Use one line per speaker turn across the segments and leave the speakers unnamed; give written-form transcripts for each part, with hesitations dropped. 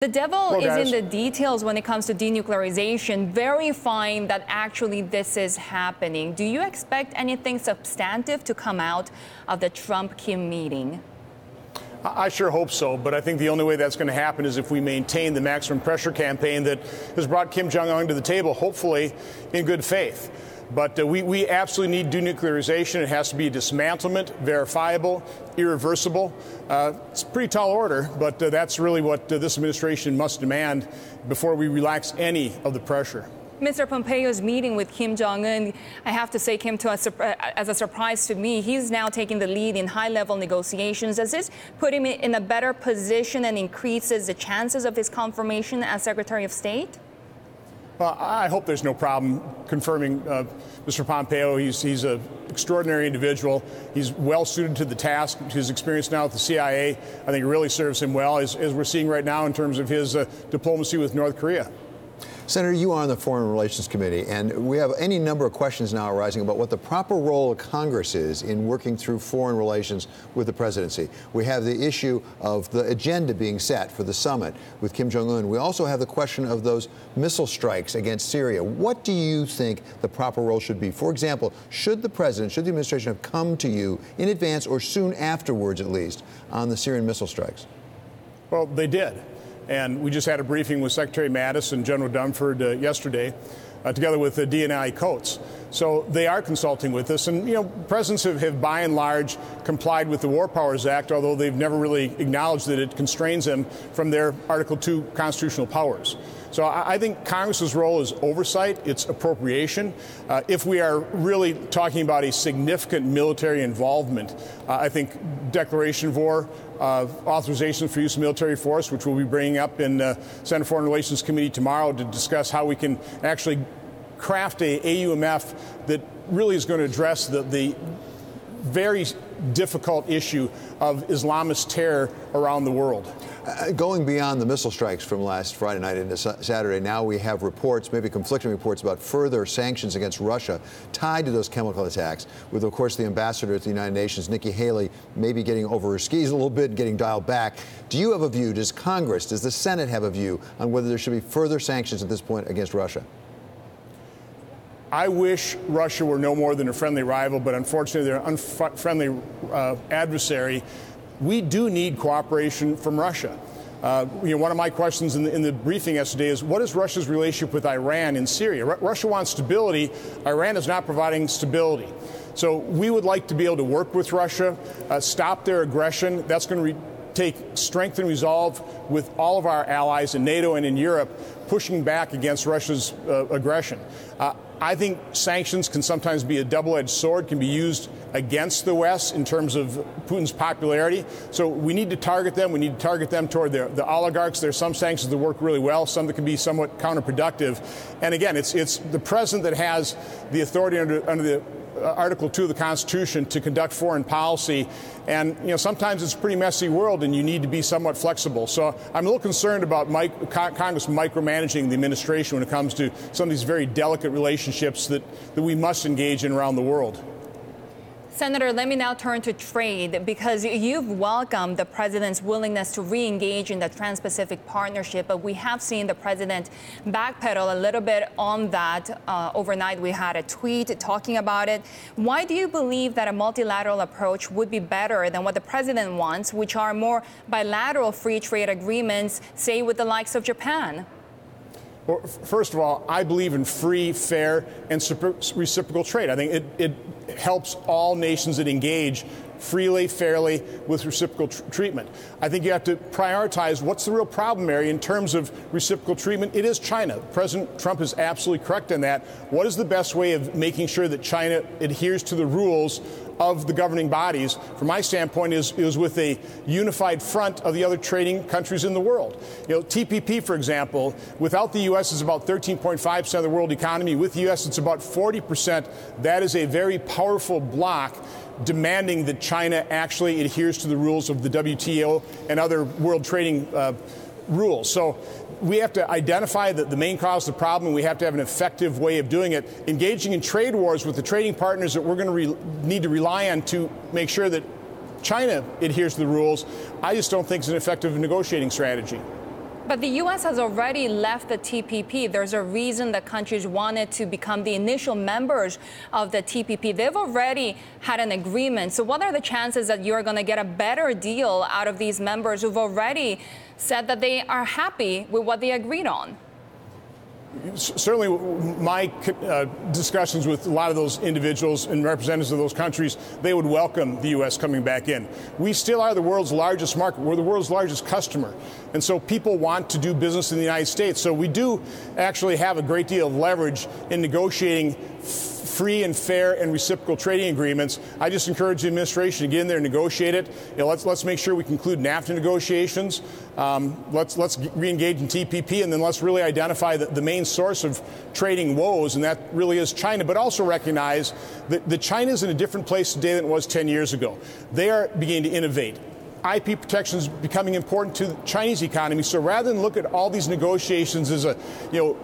The devil is in the details when it comes to denuclearization, verifying that actually this is happening. Do you expect anything substantive to come out of the Trump-Kim meeting?
I sure hope so, but I think the only way that's going to happen is if we maintain the maximum pressure campaign that has brought Kim Jong-un to the table, hopefully in good faith. But we absolutely need denuclearization. It has to be dismantlement, verifiable, irreversible. It's a pretty tall order, but that's really what this administration must demand before we relax any of the pressure.
Mr. Pompeo's meeting with Kim Jong-un, I have to say, came to us as a surprise to me. He's now taking the lead in high-level negotiations. Does this put him in a better position and increases the chances of his confirmation as Secretary of State?
Well, I hope there's no problem confirming Mr. Pompeo. He's an extraordinary individual. He's well suited to the task. His experience now with the CIA, I think, really serves him well, as we're seeing right now in terms of his diplomacy with North Korea.
Senator, you are on the Foreign Relations Committee, and we have any number of questions now arising about what the proper role of Congress is in working through foreign relations with the presidency. We have the issue of the agenda being set for the summit with Kim Jong-un. We also have the question of those missile strikes against Syria. What do you think the proper role should be? For example, should the president, should the administration have come to you in advance or soon afterwards, at least, on the Syrian missile strikes?
Well, they did. And we just had a briefing with Secretary Mattis and General Dunford yesterday, together with DNI Coates. So they are consulting with us. And, you know, presidents have by and large complied with the War Powers Act, although they've never really acknowledged that it constrains them from their Article 2 constitutional powers. So I think Congress's role is oversight, it's appropriation. If we are really talking about a significant military involvement, I think declaration of war, authorization for use of military force, which we'll be bringing up in Senate Foreign Relations Committee tomorrow to discuss how we can actually craft a AUMF that really is going to address the very difficult issue of Islamist terror around the world.
Going beyond the missile strikes from last Friday night into Saturday, now we have reports, maybe conflicting reports, about further sanctions against Russia tied to those chemical attacks, with, of course, the ambassador at the United Nations, Nikki Haley, maybe getting over her skis a little bit and getting dialed back. Do you have a view? Does Congress, does the Senate have a view on whether there should be further sanctions at this point against Russia?
I wish Russia were no more than a friendly rival, but unfortunately they're an unfriendly adversary. We do need cooperation from Russia. One of my questions in the briefing yesterday is, what is Russia's relationship with Iran in Syria? Russia wants stability. Iran is not providing stability. So we would like to be able to work with Russia, stop their aggression. That's going to take strength and resolve with all of our allies in NATO and in Europe, pushing back against Russia's aggression. I think sanctions can sometimes be a double-edged sword, can be used against the West in terms of Putin's popularity. So we need to target them. We need to target them toward the oligarchs. There are some sanctions that work really well, some that can be somewhat counterproductive. And again, it's the president that has the authority under the Article 2 of the Constitution to conduct foreign policy. And, sometimes it's a pretty messy world and you need to be somewhat flexible. So I'm a little concerned about Congress micromanaging the administration when it comes to some of these very delicate relationships that we must engage in around the world.
Senator, let me now turn to trade, because you've welcomed the president's willingness to re-engage in the Trans-Pacific Partnership, but we have seen the president backpedal a little bit on that. Overnight, we had a tweet talking about it. Why do you believe that a multilateral approach would be better than what the president wants, which are more bilateral free trade agreements, say, with the likes of Japan?
Well, first of all, I believe in free, fair, and reciprocal trade. I think it helps all nations that engage freely, fairly, with reciprocal treatment. I think you have to prioritize what's the real problem area in terms of reciprocal treatment. It is China. President Trump is absolutely correct in that. What is the best way of making sure that China adheres to the rules of the governing bodies? From my standpoint, is with a unified front of the other trading countries in the world. TPP, for example, without the U.S. is about 13.5% of the world economy. With the U.S., it's about 40%. That is a very powerful bloc demanding that China actually adheres to the rules of the WTO and other world trading rules. So we have to identify the main cause of the problem, and we have to have an effective way of doing it. Engaging in trade wars with the trading partners that we're going to need to rely on to make sure that China adheres to the rules, I just don't think is an effective negotiating strategy.
But the U.S. has already left the TPP. There's a reason that countries wanted to become the initial members of the TPP. They've already had an agreement. So what are the chances that you're going to get a better deal out of these members who've already said that they are happy with what they agreed on?
Certainly, my discussions with a lot of those individuals and representatives of those countries, they would welcome the U.S. coming back in. We still are the world's largest market. We're the world's largest customer. And so people want to do business in the United States. So we do actually have a great deal of leverage in negotiating free and fair and reciprocal trading agreements. I just encourage the administration to get in there and negotiate it. Let's make sure we conclude NAFTA negotiations. Let's re-engage in TPP, and then let's really identify the main source of trading woes, and that really is China. But also recognize that China is in a different place today than it was 10 years ago. They are beginning to innovate. IP protection is becoming important to the Chinese economy. So rather than look at all these negotiations as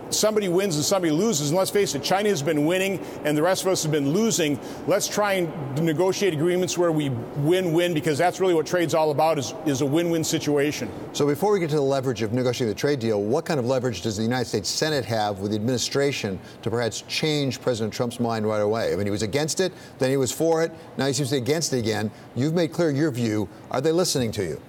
somebody wins and somebody loses, and let's face it, China has been winning and the rest of us have been losing. Let's try and negotiate agreements where we win-win, because that's really what trade's all about, is a win-win situation.
So before we get to the leverage of negotiating the trade deal, what kind of leverage does the United States Senate have with the administration to perhaps change President Trump's mind right away? I mean, he was against it, then he was for it, now he seems to be against it again. You've made clear your view. Are they listening to you?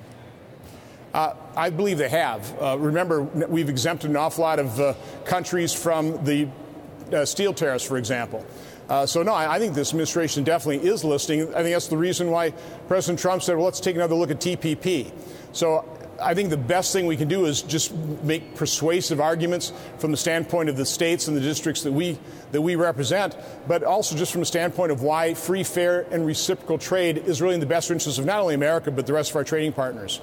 I believe they have. Remember, we've exempted an awful lot of countries from the steel tariffs, for example. So, no, I think this administration definitely is listening. I think that's the reason why President Trump said, well, let's take another look at TPP. So I think the best thing we can do is just make persuasive arguments from the standpoint of the states and the districts that we represent, but also just from the standpoint of why free, fair, and reciprocal trade is really in the best interest of not only America, but the rest of our trading partners.